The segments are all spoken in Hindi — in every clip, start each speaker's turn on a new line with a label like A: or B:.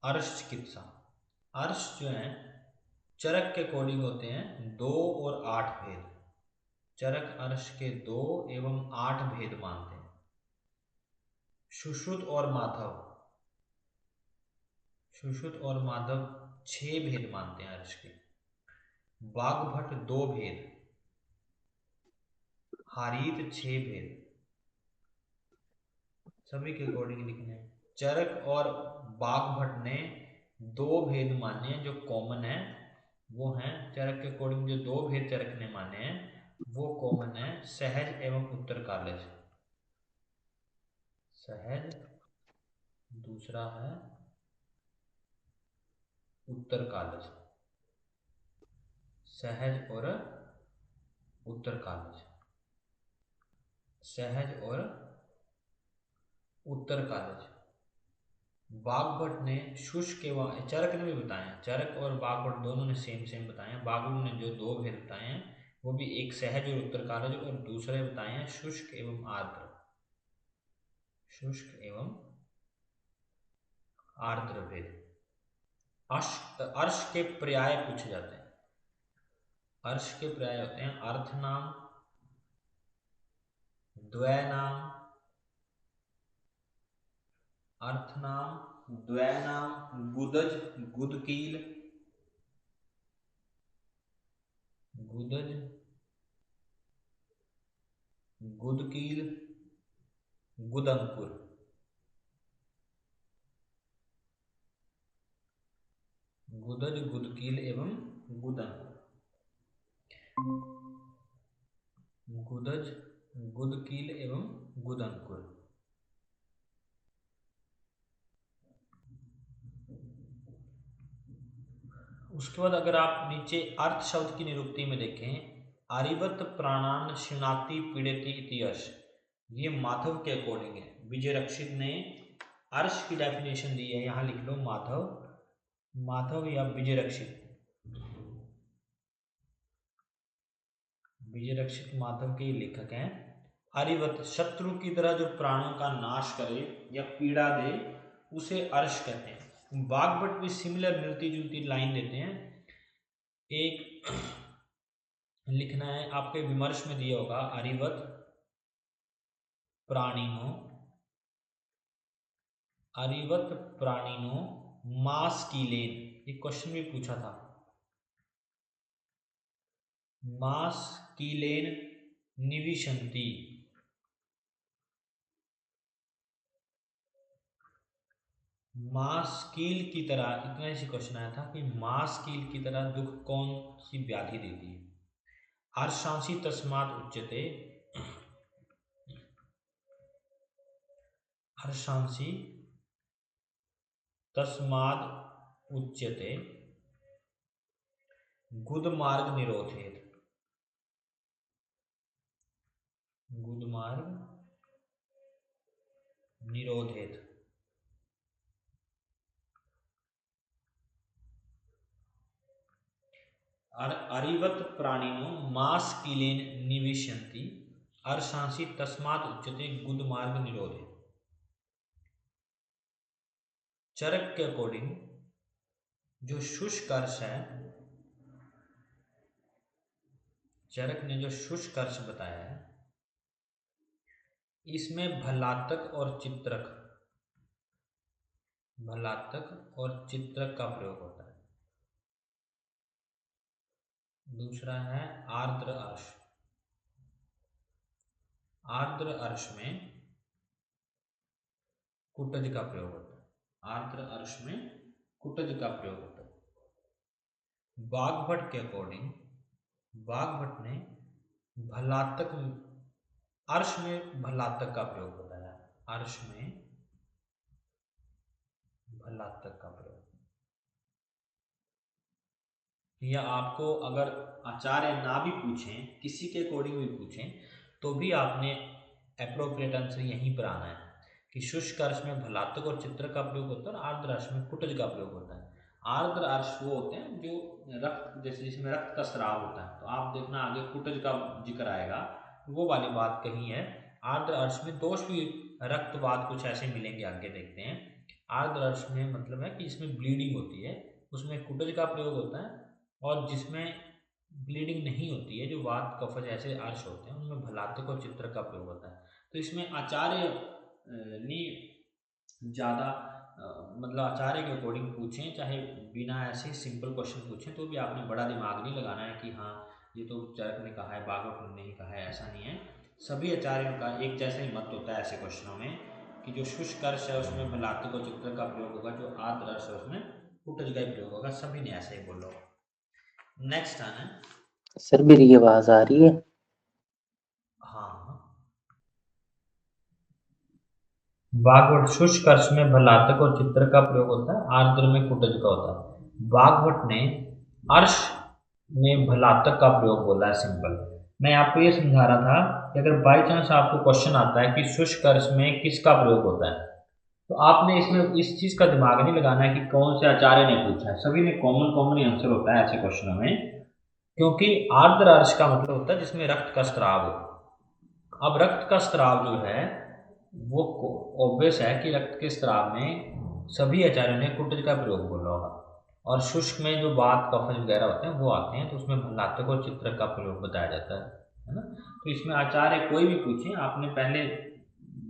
A: अर्श चिकित्सा। अर्श जो है चरक के अकॉर्डिंग होते हैं 2 और 8 भेद। चरक अर्श के 2 एवं 8 भेद मानते हैं। सुश्रुत और माधव, सुश्रुत और माधव 6 भेद मानते हैं अर्श के। बाघभट्ट 2 भेद, हारीत 6 भेद, सभी के अकॉर्डिंग लिखने हैं। चरक और बाघभट्ट ने 2 भेद माने हैं जो कॉमन है, वो हैं चरक के अकॉर्डिंग जो 2 भेद चरक ने माने हैं वो कॉमन है, सहज एवं उत्तर कालज। सहज, दूसरा है उत्तर कालज। सहज और उत्तर कालज, सहज और उत्तर कालज। बाघभट्ट ने शुष्क एवं, चरक ने भी बताए हैं, चरक और बाघभट्ट दोनों ने सेम सेम बताए हैं। बाघभट्ट ने जो 2 भेद बताए हैं वो भी एक सहज और उत्तर कालज, और दूसरे बताए हैं शुष्क एवं आर्द्र, शुष्क एवं आर्द्र भेद। अर्श के पर्याय पूछे जाते हैं। अर्श के पर्याय होते हैं अर्थनाम, द्वैनाम, अर्थनाम, द्वैनाम, गुदज, गुदकील, गुदज, गुदकील, गुदंकुर। गुदज, गुदकील एवं गुदंकुर। गुदज, गुदकील एवं गुदंकुर। उसके बाद अगर आप नीचे अर्थ शब्द की निरुक्ति में देखें, आरिवत प्राणान शिनाति पीड़ती इति अर्श, ये माधव के अकॉर्डिंग है। विजय रक्षित ने अर्श की डेफिनेशन दी है, यहां लिख लो माधव, माधव या विजय रक्षित, विजय रक्षित माधव के लेखक हैं। आरिवत, शत्रु की तरह जो प्राणों का नाश करे या पीड़ा दे उसे अर्श कहते हैं। बाघभट्ट भी सिमिलर मिलती जुलती लाइन देते हैं। एक लिखना है आपके विमर्श में दिया होगा, आरिवत प्राणिनो, आरिवत प्राणिनो मास्किलेन, ये क्वेश्चन भी पूछा था। मास्किलेन निविशंति, मास्कील की तरह, इतना ही क्वेश्चन आया था कि मास्कील की तरह दुख कौन सी व्याधि देती है। अर्शांसी तस्मात् उच्यते, अर्शांसी तस्माद् उच्यते गुदमार्ग निरोधेत, गुदमार्ग निरोधेत। अरिवत प्राणिनो मास्किलेन निविशन्ति, अर्शांसी तस्मात् उच्यते गुदमार्ग निरोधे। चरक के अकॉर्डिंग जो शुष्क अर्श है, चरक ने जो शुष्क अर्श बताया है इसमें भलातक और चित्रक, भलातक और चित्रक का प्रयोग होता है। दूसरा है आर्द्र अर्श, आर्द्र अर्श में कुटज का प्रयोग होता है, आर्द्र अर्श में कुटज का प्रयोग होता है। बाघभट्ट के अकॉर्डिंग, बाघभट्ट ने भलातक, अर्श में भलातक का प्रयोग होता है, अर्श में भलातक का प्रयोग। या आपको अगर आचार्य ना भी पूछें, किसी के अकॉर्डिंग भी पूछें, तो भी आपने एप्रोप्रिएट आंसर यहीं पर आना है कि शुष्क अर्श में भलातक और चित्रक का प्रयोग होता है और आर्द्र अर्श में कुटज का प्रयोग होता है। आर्द्र अर्श वो होते हैं जो रक्त, जैसे जिसमें रक्त का स्राव होता है, तो आप देखना आगे कुटज का जिक्र आएगा, वो वाली बात कही है। आर्द्र अर्श में दोष भी रक्तवाद कुछ ऐसे मिलेंगे, आगे देखते हैं। आर्द्र अर्श में मतलब है कि इसमें ब्लीडिंग होती है, उसमें कुटज का प्रयोग होता है। और जिसमें ब्लीडिंग नहीं होती है, जो वात कफज ऐसे अर्श होते हैं, उनमें भलातक और चित्रक का प्रयोग होता है। तो इसमें आचार्य ने ज़्यादा मतलब आचार्य के अकॉर्डिंग पूछें, चाहे बिना ऐसे सिंपल क्वेश्चन पूछें तो भी आपने बड़ा दिमाग नहीं लगाना है कि हाँ ये तो चरक ने कहा है, बागवट ने नहीं कहा है, ऐसा नहीं है। सभी आचार्यों का एक जैसा ही मत होता है ऐसे क्वेश्चनों में कि जो शुष्क अर्श है उसमें भलातक और चित्रक का प्रयोग होगा, जो आर्द्र अर्श है उसमें कुटज का ही प्रयोग होगा। सभी ने ऐसे ही बोला होगा। नेक्स्ट आना है।
B: सर मेरी आवाज आ रही है?
A: हाँ, बागवट शुष्क अर्श में भलातक और चित्र का प्रयोग होता है, आर्द्र में कुटज का होता है। बागवट ने अर्श में भलातक का प्रयोग बोला है, सिंपल। मैं आपको ये समझा रहा था कि अगर बाई चांस आपको क्वेश्चन आता है कि शुष्क अर्श में किसका प्रयोग होता है, तो आपने इसमें इस चीज का दिमाग नहीं लगाना है कि कौन से आचार्य ने पूछा है। सभी ने कॉमन कॉमन ही आंसर होता है ऐसे क्वेश्चनों में, क्योंकि आर्द्र अर्श का मतलब होता है जिसमें रक्त का स्त्राव हो। अब रक्त का स्त्राव जो है वो ऑब्वियस है कि रक्त के स्त्राव में सभी आचार्यों ने कुटज का प्रयोग बोला होगा। और शुष्क में जो वात कफज वगैरह होते हैं वो आते हैं, तो उसमें भलातक और चित्रक का प्रयोग बताया जाता है ना। तो इसमें आचार्य कोई भी पूछे, आपने पहले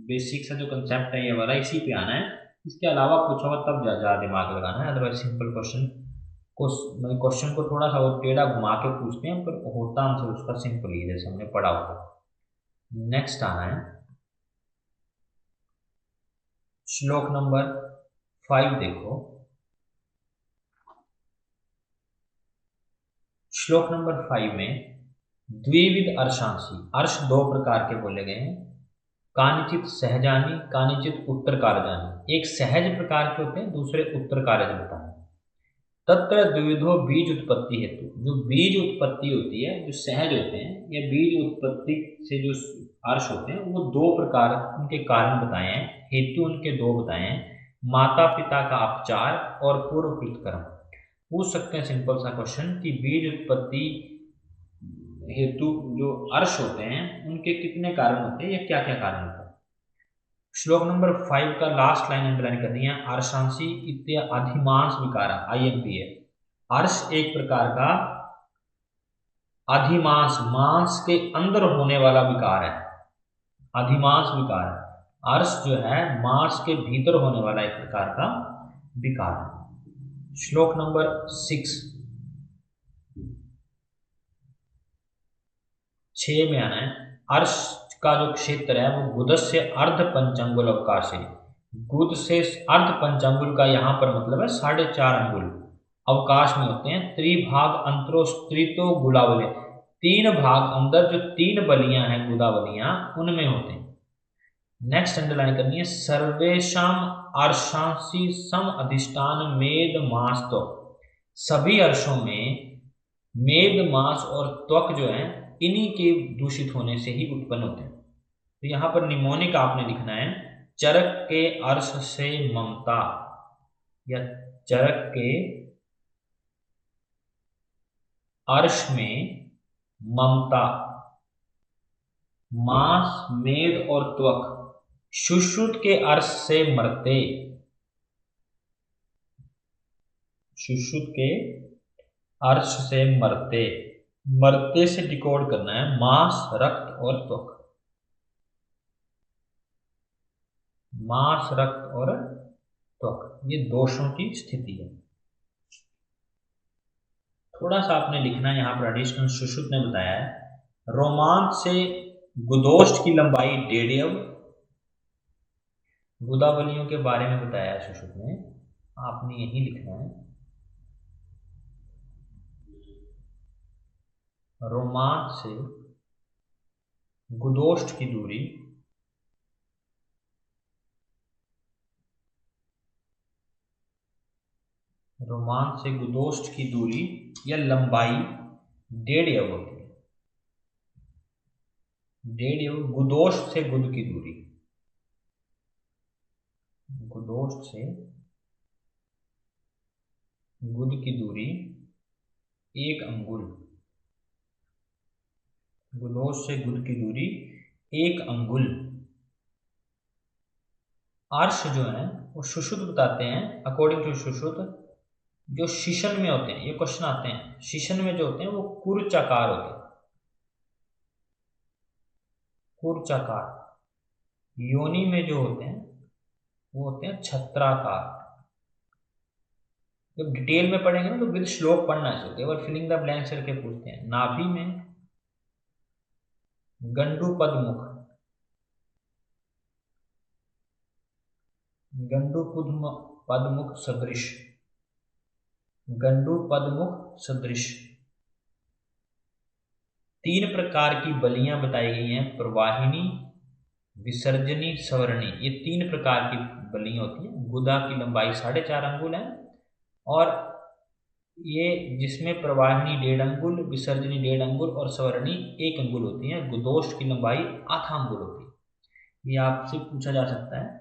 A: बेसिक सा जो कंसेप्ट है ये वाला इसी पे आना है। इसके अलावा पूछा हुआ तब ज़्यादा दिमाग लगाना है, अदरवाइज सिंपल क्वेश्चन को क्वेश्चन को थोड़ा सा वो टेढ़ा घुमा के पूछते हैं, पर होता आंसर उसका सिंपल ही है जैसे हमने पढ़ा होता। नेक्स्ट आना है श्लोक नंबर 5। देखो श्लोक नंबर 5 में द्विविध अर्शांशी, अर्श दो प्रकार के बोले गए हैं। कानिचित सहजानी, कानिचित उत्तर कारजानी। एक सहज प्रकार के होते हैं, दूसरे उत्तर कारज बताए। तत्र द्विविधो बीज उत्पत्ति हेतु, जो बीज उत्पत्ति होती है, जो सहज होते हैं या बीज उत्पत्ति से जो अर्श होते हैं, वो दो प्रकार उनके कारण बताए हैं, हेतु उनके दो बताए हैं। माता पिता का अपचार और पूर्वकृत कर्म। पूछ सकते हैं सिंपल सा क्वेश्चन कि बीज उत्पत्ति हेतु जो अर्श होते हैं उनके कितने कारण होते हैं या क्या क्या कारण होते हैं। श्लोक नंबर 5 का लास्ट लाइन अंडरलाइन करनी है। अर्शांशी इत्य अधिमांस विकारा, IMP है। अर्श एक प्रकार का अधिमांस, मांस के अंदर होने वाला विकार है, अधिमांस विकार है। अर्श जो है मांस के भीतर होने वाला एक प्रकार का विकार है। श्लोक नंबर 6 में आना है। अर्श का जो क्षेत्र है वो गुद से अर्ध पंचांगुल अवकाश है। गुद से अर्ध पंचांगुल का यहाँ पर मतलब है 4.5 अंगुल अवकाश में होते हैं। त्रिभाग अंतरोस्त्रितो गुलावले, 3 भाग अंदर जो 3 बलियां हैं गुदावलियां उनमें होते हैं। नेक्स्ट अंडरलाइन करनी है। सर्वेशम अर्शांशी सम अधिष्ठान मेद मास तो, सभी अर्शों में मेद मास और त्वक जो है इन्हीं के दूषित होने से ही उत्पन्न होते हैं। तो यहाँ पर निमोनिक आपने लिखना है। चरक के अर्श से ममता, या चरक के अर्श में ममता, मांस मेद और त्वक सुश्रुत के अर्श से मरते, सुश्रुत के अर्श से मरते, मरते से डिकोड करना है मांस रक्त और त्वक, मांस रक्त और त्वक, ये दोषों की स्थिति है। थोड़ा सा आपने लिखना है यहाँ पर एडिशनल, सुश्रुत ने बताया है रोमांच से गुदोष्ट की लंबाई 1.5 अव, गुदावलियों के बारे में बताया है सुश्रुत ने, आपने यही लिखना है। रोमांच से गुदोष्ट की दूरी रोमांच से गुदोष्ट की दूरी या लंबाई 1.5 अव होती है। 1.5 अव गुदोष्ट से गुद की दूरी, गुदोष्ट से गुद की दूरी 1 अंगुल, गुदोष्ट से गुद की दूरी 1 अंगुल। अर्श जो है वो सुश्रुत बताते हैं। अकॉर्डिंग टू सुश्रुत, जो शिशन में होते हैं, ये क्वेश्चन आते हैं, शिशन में जो होते हैं वो कुर्चाकार होते हैं, कुर्चाकार। योनि में जो होते हैं वो होते हैं छत्राकार। जब डिटेल में पढ़ेंगे ना तो विद श्लोक पढ़ना है, केवल फिलिंग द ब्लैंक्स करके पूछते हैं। नाभि में गंडूपद मुख, गंडूपद मुख सदृश, गंडूपद मुख सदृश। 3 प्रकार की बलियां बताई गई हैं, प्रवाहिनी, विसर्जनी, सवर्णी। ये 3 प्रकार की बलियां होती हैं। गुदा की लंबाई 4.5 अंगुल है, और ये जिसमें प्रवाहिनी 1.5 अंगुल, विसर्जनी 1.5 अंगुल और सवर्णी 1 अंगुल होती है। गुदोष की लंबाई आधा अंगुल होती है। ये आपसे पूछा जा सकता है।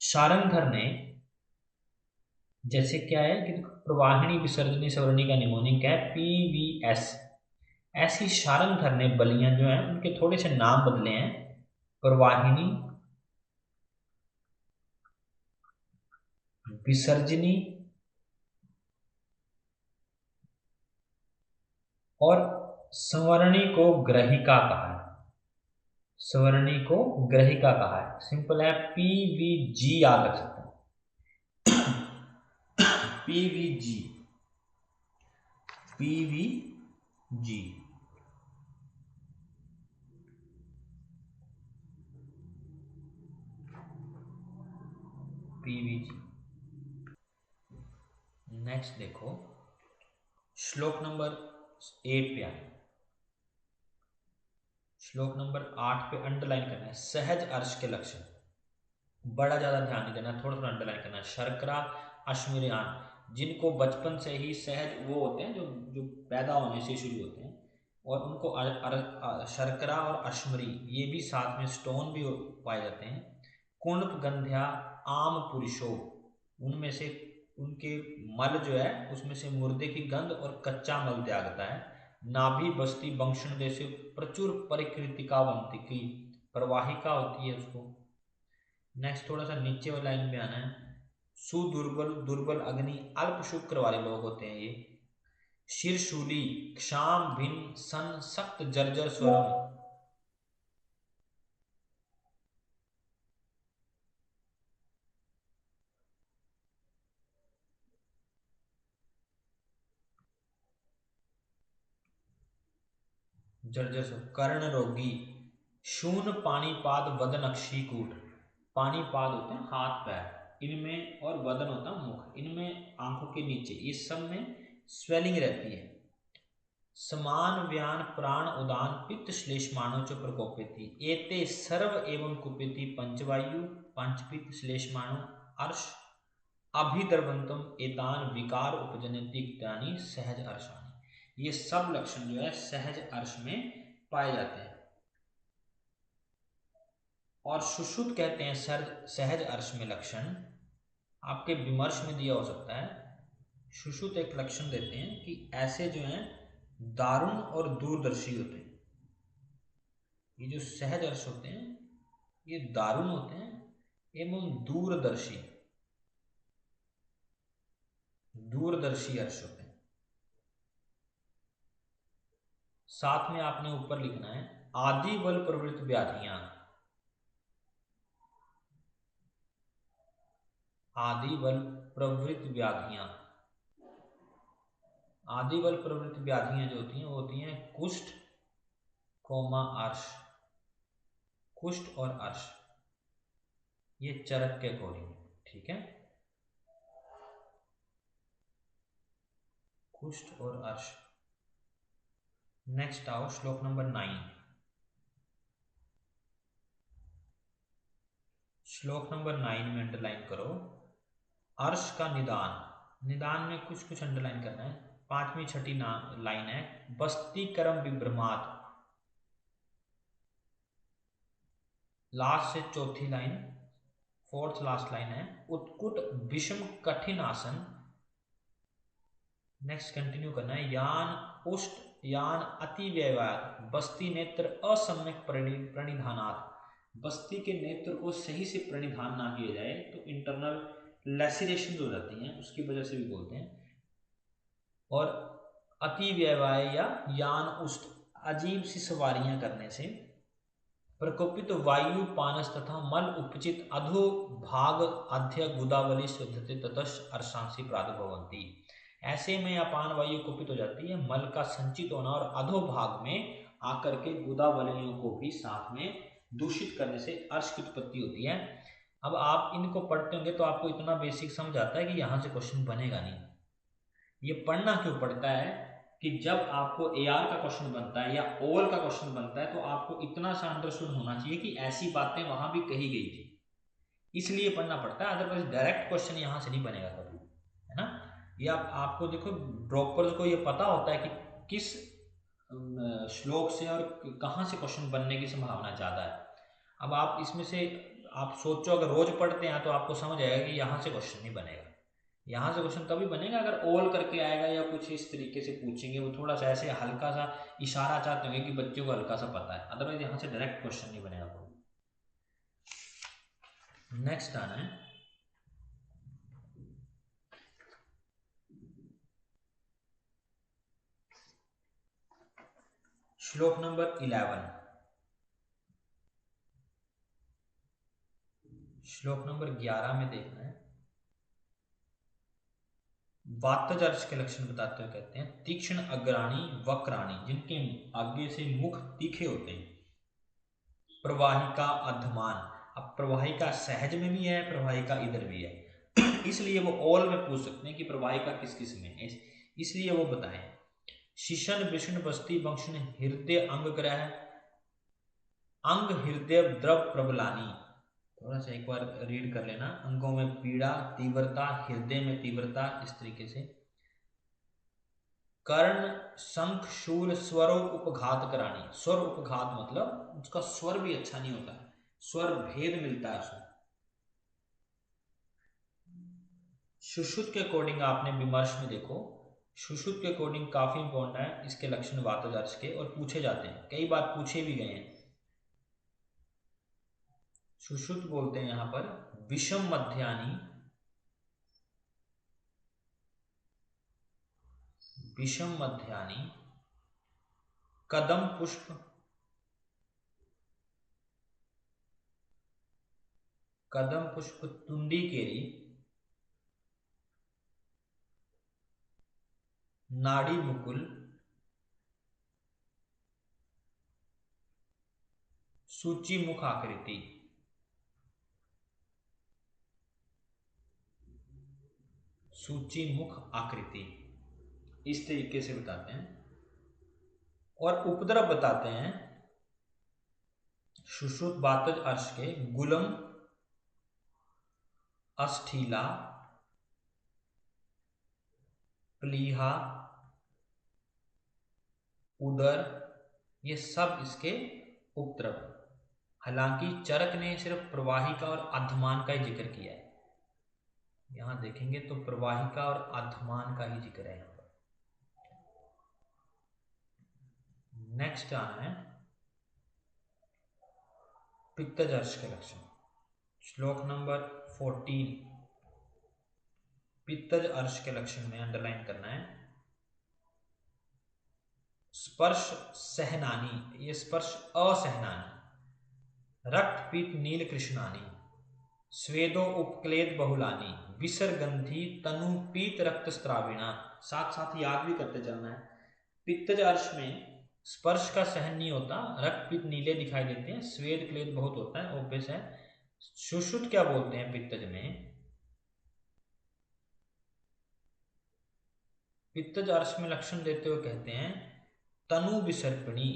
A: शारंगधर ने, जैसे क्या है कि प्रवाहिनी, विसर्जनी, सवर्णी का निमोनिक है PVS, ऐसी शारंगधर ने बलियां जो हैं उनके थोड़े से नाम बदले हैं। प्रवाहिनी, विसर्जनी और सवर्णी को ग्रहिका कहा है। सवर्णी को ग्रहिका कहा है। सिंपल है, PVG याद रख सकते हैं। PVG, PVG। PVG। नेक्स्ट देखो, श्लोक नंबर 8 पे आए। श्लोक नंबर 8 पे अंडरलाइन करना है सहज अर्श के लक्षण। बड़ा ज़्यादा ध्यान नहीं देना, थोड़ा थोड़ा अंडरलाइन करना है। शर्करा, अश्मिरियान, जिनको बचपन से ही सहज वो होते हैं, जो जो पैदा होने से शुरू होते हैं, और उनको शर्करा और अश्मरी, ये भी साथ में स्टोन भी पाए जाते हैं। कुणप, गंध्या, आम पुरुषो, उनमें से उनके मल जो है उसमें से मुर्दे की गंध और कच्चा मल त्यागता है। नाभि, बस्ती, बंक्षण जैसे प्रचुर परिकृतिकावंती की प्रवाहिका होती है उसको। नेक्स्ट थोड़ा सा नीचे वाली लाइन में आना है। सुदुर्बल, दुर्बल अग्नि, अल्प शुक्र वाले लोग होते हैं ये। शिरशूली, क्षाम, भिन्न, सन, सख्त, जर्जर, स्वरम। जर्जर स्वरम। कर्ण रोगी, शून, पानीपाद, वदन, अक्षिकूट। पानीपाद होते हैं हाथ पैर इनमें, और वदन होता है मुख, इनमें आंखों के नीचे, इस सब में स्वेलिंग रहती है। समान, व्यान, प्राण, उदान, पित्त, श्लेष्माणु च प्रकोपेति, एते सर्व एवं कुपेति, पंचवायु, पंचपित्त, श्लेष्माणु, अर्श, अभिद्रवंतम, एतान विकार उपजनति इत्यादि सहज अर्शानि। ये सब लक्षण जो है सहज अर्श में पाए जाते हैं। और सुश्रुत कहते हैं सहज अर्श में लक्षण, आपके विमर्श में दिया हो सकता है। सुश्रुत एक लक्षण देते हैं कि ऐसे जो हैं दारुण और दूरदर्शी होते हैं। ये जो सहज अर्श होते हैं ये दारुण होते हैं एवं दूरदर्शी, दूरदर्शी अर्श होते हैं। साथ में आपने ऊपर लिखना है आदि बल प्रवृत्त व्याधियां, आदि बल प्रवृत्त व्याधियां। आदि बल प्रवृत्त व्याधियां जो होती हैं वो होती हैं कुष्ठ, कोमा, अर्श। कुष्ठ और अर्श ये चरक के अकॉर्डिंग, ठीक है। कुष्ठ और अर्श। नेक्स्ट आओ श्लोक नंबर 9। श्लोक नंबर 9 में अंडरलाइन करो अर्श का निदान। निदान में कुछ कुछ अंडरलाइन करना है। 5वीं 6ठी लाइन है बस्ती कर्म विभ्रमात, लास्ट से 4थी लाइन, 4th लास्ट लाइन है उत्कुट विषम कठिन आसन। नेक्स्ट कंटिन्यू करना है यान उष्ट यान अति व्यवाद, बस्ती नेत्र असम्यक प्रणिधानात्, बस्ती के नेत्र को सही से प्रणिधान ना किया जाए तो इंटरनल लैसिरेशन हो जाती हैं, उसकी वजह से भी बोलते हैं। और अति व्यवाय या यान उष्ट, अजीब सी सवारियां करने से, प्रकोपित वायु पानस तथा मल उपचित अधो भाग अध्य गुदावली शुद्धते ततः अर्शांसी प्रादुर्भवन्ति। ऐसे में अपान वायु कुपित हो जाती है, मल का संचित होना और अधो भाग में आकर के गुदावलियों को भी साथ में दूषित करने से अर्श की उत्पत्ति होती है। अब आप इनको पढ़ते होंगे तो आपको इतना बेसिक समझ आता है कि यहाँ से क्वेश्चन बनेगा नहीं। ये पढ़ना क्यों पड़ता है कि जब आपको AR का क्वेश्चन बनता है या OL का क्वेश्चन बनता है तो आपको इतना सा अंडरस्टूड होना चाहिए कि ऐसी बातें वहां भी कही गई थी, इसलिए पढ़ना पड़ता है। अदरवाइज डायरेक्ट क्वेश्चन यहाँ से नहीं बनेगा कभी, है ना। ये आपको देखो ड्रॉपर्स को ये पता होता है कि किस श्लोक से और कहाँ से क्वेश्चन बनने की संभावना ज़्यादा है। अब आप इसमें से आप सोचो, अगर रोज पढ़ते हैं तो आपको समझ आएगा कि यहाँ से क्वेश्चन नहीं बनेगा। यहाँ से क्वेश्चन तभी बनेगा अगर ऑल करके आएगा या कुछ इस तरीके से पूछेंगे, वो थोड़ा सा ऐसे हल्का सा इशारा चाहते होंगे कि बच्चों को हल्का सा पता है, अदरवाइज यहाँ से डायरेक्ट क्वेश्चन नहीं बनेगा कोई। नेक्स्ट आना है श्लोक नंबर 11। श्लोक नंबर 11 में देखना है, वातज अर्श के लक्षण बताते हुए कहते हैं, तीक्ष्ण अग्राणी वक्राणी, जिनके आगे से मुख तीखे होते हैं, प्रवाहिका अधमान। अब प्रवाहिका सहज में भी है, प्रवाहिका इधर भी है, इसलिए वो ऑल में पूछ सकते हैं कि प्रवाहिका किस किस में है, इसलिए वो बताएं। शिशन विष्ण बस्ती वंशन हृदय अंग ग्रह, अंग हृदय द्रव प्रबलानी। थोड़ा सा एक बार रीड कर लेना, अंगों में पीड़ा तीव्रता, हृदय में तीव्रता, इस तरीके से। कर्ण शंख शूल स्वरों उपघात करानी, स्वर उपघात मतलब उसका स्वर भी अच्छा नहीं होता, स्वर भेद मिलता है उसमें। सुश्रुत के अकॉर्डिंग आपने विमर्श में देखो, सुश्रुत के अकॉर्डिंग काफी इंपॉर्टेंट है इसके लक्षण वातज के, और पूछे जाते हैं, कई बार पूछे भी गए हैं। सुश्रुत बोलते हैं यहां पर विषम मध्यानी, विषम मध्यानी कदम पुष्प, कदम पुष्प तुंडी केरी, नाड़ी मुकुल, सूची मुख आकृति। सूची मुख आकृति इस तरीके से बताते हैं। और उपद्रव बताते हैं सुश्रुत वातज अर्श के, गुलम अष्ठीला प्लीहा उदर, ये सब इसके उपद्रव। हालांकि चरक ने सिर्फ प्रवाहिका और अधमान का ही जिक्र किया है, यहां देखेंगे तो प्रवाहिका और अधमान का ही जिक्र है यहां पर। नेक्स्ट आना है पित्तज अर्श के लक्षण, श्लोक नंबर 14। पित्तज अर्श के लक्षण में अंडरलाइन करना है, स्पर्श सहनानी, ये स्पर्श असहनानी, रक्त पीत नील कृष्णानी, स्वेदो उपक्लेद बहुलानी, विसर्गंधी तनु पीत रक्त स्त्राविणा। साथ साथ याद भी करते चलना है, पित्तज अर्श में स्पर्श का सहन नहीं होता, रक्त पीत नीले दिखाई देते हैं, स्वेद क्लेद बहुत होता है, ऑब्वियस है। सुश्रुत क्या बोलते हैं पित्तज में, पित्तज अर्श में लक्षण देते हुए कहते हैं तनु विसर्पणी,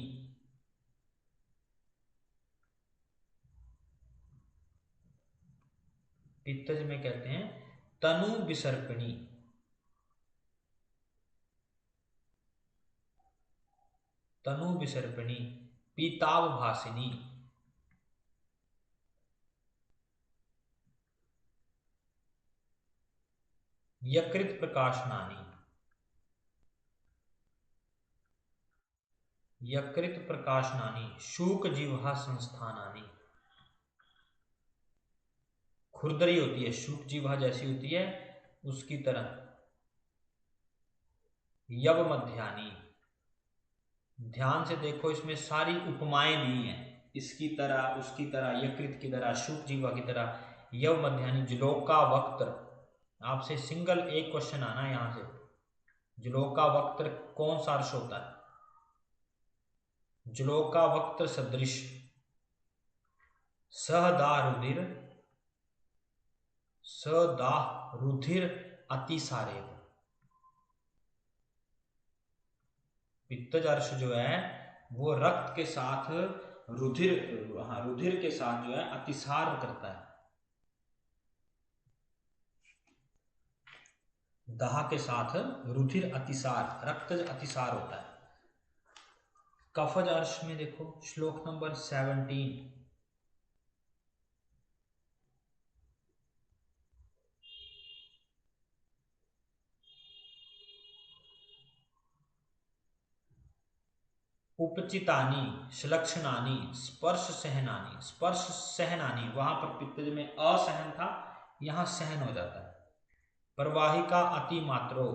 A: पित्तज में कहते हैं तनु विसर्पणी, तनु विसर्पणी, पीताव भासिनी, यकृत प्रकाशनानी, यकृत प्रकाशनानी, शूक जिह्वा संस्थानानी। खुरदरी होती है, शुक जीवा जैसी होती है उसकी तरह। यव मध्यानी, ध्यान से देखो इसमें सारी उपमाएं दी हैं, इसकी तरह, उसकी तरह, यकृत की तरह, शुक जीवा की तरह। यव मध्यानी, जलोका वक्त्र, आपसे सिंगल एक क्वेश्चन आना है यहां से, जलोका वक्त्र कौन सा अर्श होता है? जलोका वक्त्र सदृश, सहदा रुधिर, सदा रुधिर अतिसारे। पित्तज अर्श जो है वो रक्त के साथ रुधिर, हाँ रुधिर के साथ जो है अतिसार करता है। दाह के साथ रुधिर अतिसार, रक्तज अतिसार होता है। कफज अर्श में देखो श्लोक नंबर 17, उपचितानी श्लक्षणानी स्पर्श सहनानी, स्पर्श सहनानी, वहां पर पित्तज में असहन था, यहां सहन हो जाता है। प्रवाहिका अति मात्रो,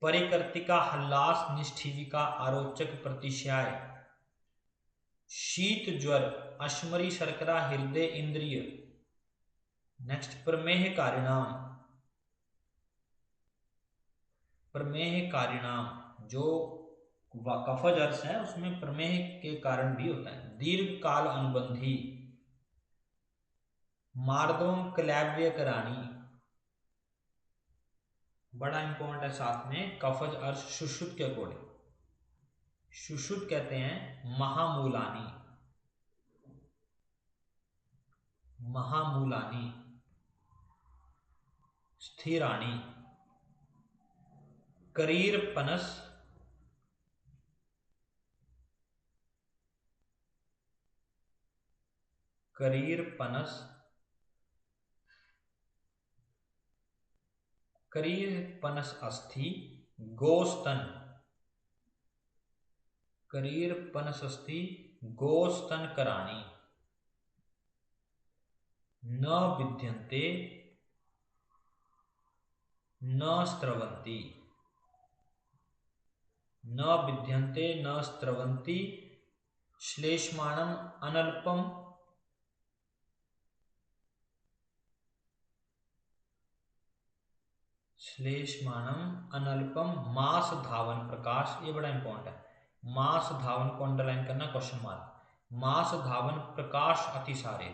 A: परिकर्तिका हल्लास निष्ठीविका आरोचक प्रतिशय, शीत ज्वर अश्मरी शर्करा हृदय इंद्रिय। नेक्स्ट प्रमेह कारिणाम, प्रमेह कारिणाम, जो कफज अर्श है उसमें प्रमेह के कारण भी होता है। दीर्घ काल अनुबंधी, मार्दों क्लैव्य करानी, बड़ा इंपॉर्टेंट है। साथ में कफज अर्श सुश्रुत के अकॉर्डिंग, सुश्रुत कहते हैं महामूलानी, महामूलानी, स्थिराणी, करीर पनस, करीर पनस, करीर पनस अस्थि, गोस्तन, करीर पनस अस्थि गोस्तन कराणी, न विद्यन्ते न स्त्रवन्ति, न विद्यन्ते न स्त्रवन्ति, श्लेष्माणम अनल्पम, श्लेष्माणम अनल्पम, मास धावन प्रकाश, ये बड़ा इंपॉर्टेंट है। मास धावन को अंडरलाइन करना, क्वेश्चन मार्क। मास धावन प्रकाश अतिसारे,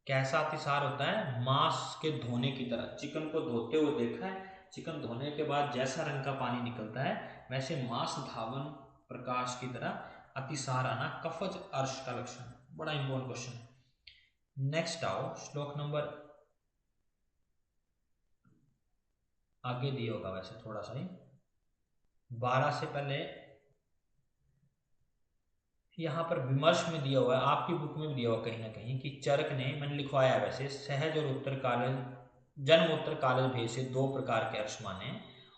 A: कैसा अतिसार होता है? मांस के धोने की तरह, चिकन को धोते हुए देखा है, चिकन धोने के बाद जैसा रंग का पानी निकलता है वैसे मांस धावन प्रकाश की तरह अतिसार आना कफज अर्श का लक्षण है। बड़ा इंपॉर्टेंट क्वेश्चन है। नेक्स्ट आओ, श्लोक नंबर आगे दिया होगा वैसे थोड़ा सा ही, 12 से पहले यहाँ पर विमर्श में दिया हुआ है, आपकी बुक में भी दिया हुआ कहीं ना कहीं, कि चरक ने, मैंने लिखवाया है वैसे, सहज और उत्तर कालज, जन्म उत्तर कालज भेद से 2 प्रकार के अर्श माने,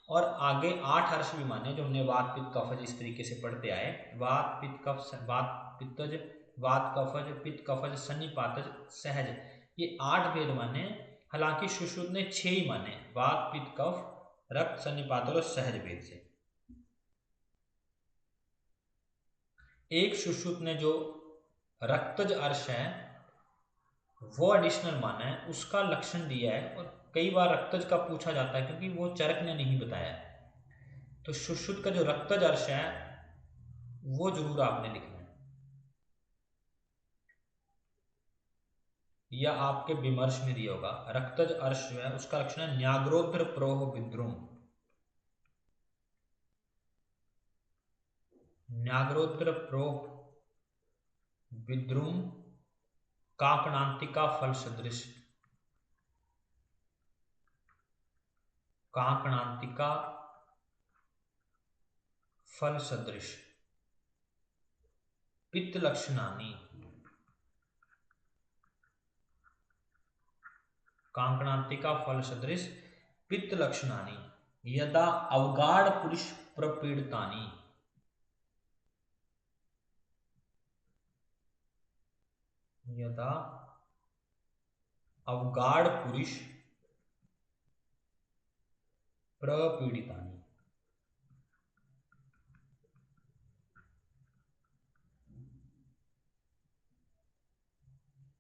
A: और आगे 8 अर्श भी माने जो हमने वात पित्त कफज इस तरीके से पढ़ते आए। वात पित्त कफ, वात पित्तज, वात कफज, पित्त कफज, सन्निपातज, सहज, ये 8 भेद माने। हालांकि सुश्रुत ने 6 ही माने, वात पित्त कफ रक्त सन्निपात और सहज भेद से। एक सुश्रुत ने जो रक्तज अर्श है वो एडिशनल माना है, उसका लक्षण दिया है, और कई बार रक्तज का पूछा जाता है क्योंकि वो चरक ने नहीं बताया। तो सुश्रुत का जो रक्तज अर्श है वो जरूर आपने लिखना है, या आपके विमर्श में दिया होगा। रक्तज अर्श जो है उसका लक्षण है न्याग्रोद्र प्रोह विद्रुम, न्याग्रोद्र प्रोह विद्रुम, काकणांतिका फल सदृश, काकणांतिका फल सदृश, पित्त लक्षणानी, कांकणांतिका फल सदृश पित्त लक्षणानी, यदा अवगाढ़ पुरुष प्रपीड़तानी, यदा अवगाढ़ पुरुष प्रपीडितानि।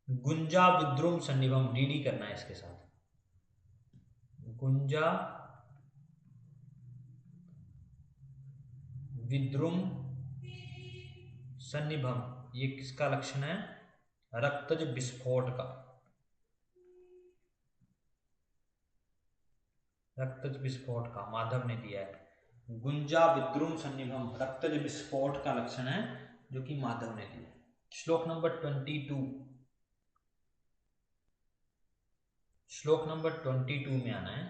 A: गुंजा विद्रुम सन्निभम, डीडी करना है इसके साथ। गुंजा विद्रुम सन्निभम, ये किसका लक्षण है? रक्तज विस्फोट का। रक्तज विस्फोट का माधव ने दिया है। गुंजा विद्रुम सन्निभम रक्तज विस्फोट का लक्षण है, जो कि माधव ने दिया। श्लोक नंबर 22, श्लोक नंबर 22 में आना है।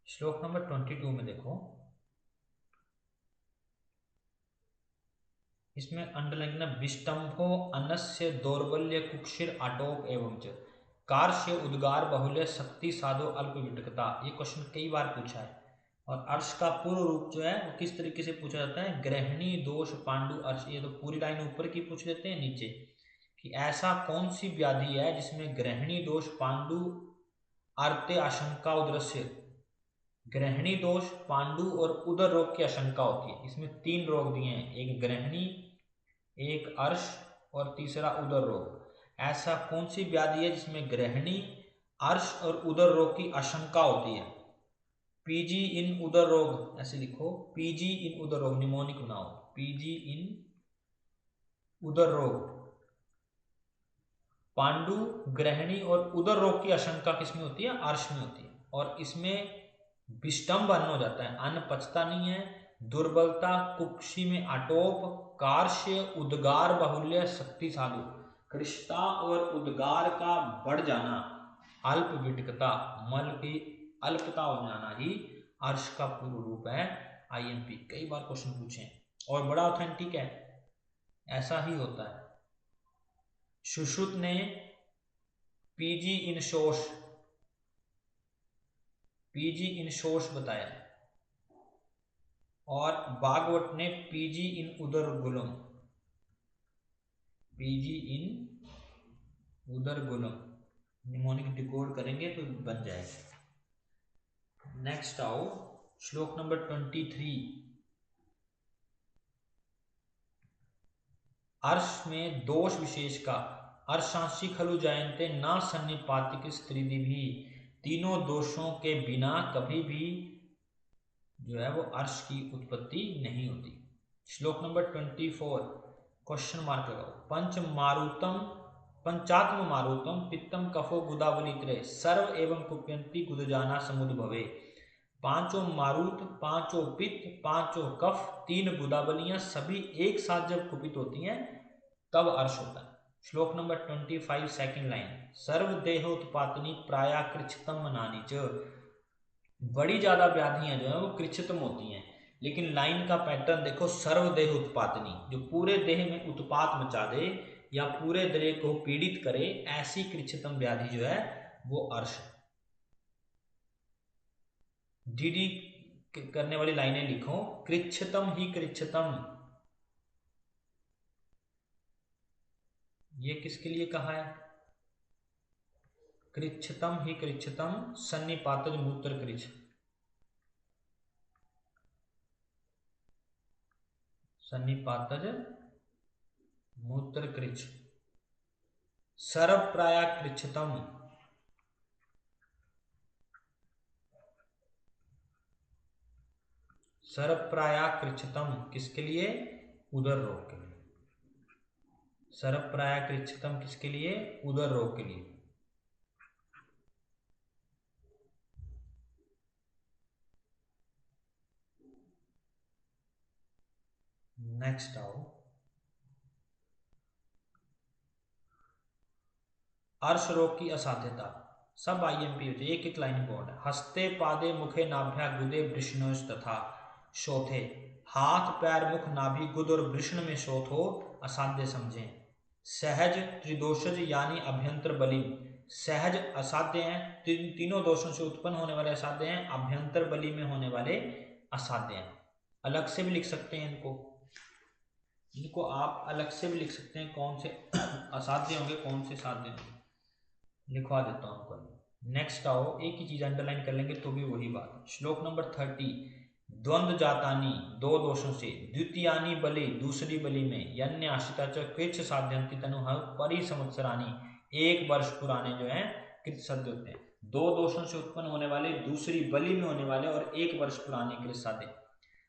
A: श्लोक नंबर 22 में देखो, इसमें अंडरलाइन करना, विष्टंभो अनस्य दौर्बल्य कुक्षिर आटोप एवं च कार्श्य उद्गार बहुल्य शक्ति साधो अल्प विटकता। ये क्वेश्चन कई बार पूछा है। और अर्श का पूर्व रूप जो है वो किस तरीके से पूछा जाता है? ग्रहणी दोष पांडु अर्श। ये तो पूरी लाइन ऊपर की पूछ लेते हैं, नीचे कि ऐसा कौन सी व्याधि है जिसमें ग्रहणी दोष पांडु आर्ते आशंका उदरस्य। ग्रहणी दोष, पांडु और उदर रोग की आशंका होती है। इसमें 3 रोग दिए हैं, एक ग्रहणी, एक अर्श और तीसरा उदर रोग। ऐसा कौन सी व्याधि है जिसमें ग्रहणी, अर्श और उदर रोग की आशंका होती है? पीजी इन उदर रोग, ऐसे लिखो, पीजी इन उदर रोग, निमोनिक बनाओ, पीजी इन उदर रोग। पांडु, ग्रहणी और उदर रोग की आशंका किसमें होती है? अर्श में होती है। और इसमें विष्टम्भ अन्न हो जाता है, अन्न पचता नहीं है, दुर्बलता, कुक्षि में आटोप, कार्श्य, उद्गार बाहुल्य, शक्ति साधु, कृष्णता और उद्गार का बढ़ जाना, अल्प विटकता, मल की अल्पता हो जाना ही अर्श का पूर्व रूप है। आईएमपी कई बार क्वेश्चन पूछे और बड़ा ऑथेंटिक है, ऐसा ही होता है। सुश्रुत ने पीजी इन शोष, पीजी इन शोष बताया, और भागवत ने पीजी इन उदर गुलम, पीजी इन उदर गुलम। निमोनिक डिकोड करेंगे तो बन जाएगा। नेक्स्ट आओ, श्लोक नंबर 23। अर्श में दोष विशेष का, अर्शांशी खलु जायन्ते ना सन्निपातिक स्त्रीदि भी, तीनों दोषों के बिना कभी भी जो है वो अर्श की उत्पत्ति नहीं होती। श्लोक नंबर 24, क्वेश्चन मार्क लगाओ। पंच मारुतम, पंचात्म मारुतम पित्तम कफो गुदावली त्रय सर्व एवं कुप्यंती गुदजाना समुद्भवे। 5 मारुत, 5 पित्त, 5 कफ, 3 गुदावलियां सभी एक साथ जब कुपित होती हैं तब अर्श होता है। श्लोक नंबर 25 सेकंड लाइन, सर्व देहोत्पातनी प्राया कृच्छतम मनानी च। बड़ी ज्यादा व्याधियां जो है वो कृच्छतम होती हैं, लेकिन लाइन का पैटर्न देखो, सर्व देह उत्पातनी, जो पूरे देह में उत्पात मचा दे या पूरे देह को पीड़ित करे, ऐसी कृच्छतम व्याधि जो है वो अर्श। डीडी करने वाली लाइनें लिखो, कृच्छतम ही कृच्छतम, ये किसके लिए कहा है? कृच्छतम ही कृच्छतम सन्निपातज मूत्र कृच्छ, सन्निपातज मूत्र कृच्छ। सर्व प्राया कृच्छतम, सर्व प्राया कृच्छतम किसके लिए? उदर रोग के लिए। सर्व प्राया कृच्छतम किसके लिए? उदर रोग के लिए। नेक्स्ट आओ, अर्श रोग की असाध्यता, सब आईएमपी होते, एक एक लाइन बोर्ड है। हस्ते पादे मुखे नाभ्या गुदे वृष्णोष तथा शोथे, हाथ पैर मुख नाभि गुद और वृष्ण में शोथ हो, असाध्य समझें। सहज त्रिदोषज यानी अभ्यंतर बलि, सहज असाध्य हैं, तीनों दोषों से उत्पन्न होने वाले असाध्य हैं, अभ्यंतर बलि में होने वाले असाध्य हैं। अलग से भी लिख सकते हैं इनको आप अलग से भी लिख सकते हैं, कौन से असाध्य होंगे कौन से साध्य होंगे, लिखवा देता हूँ आपको। नेक्स्ट आओ, एक ही चीज अंडरलाइन कर लेंगे तो भी वही बात है। श्लोक नंबर 30, द्वंद्व जातानी, दो दोषों से, द्वितीयानी बलि, दूसरी बलि में, यन्य आश्रिता च कृच्छ साध्यंति तनु परिसंवत्सरानी, एक वर्ष पुराने जो है कृत सद्य होते हैं। दो दोषों से उत्पन्न होने वाले, दूसरी बलि में होने वाले और एक वर्ष पुराने कृत साध्य।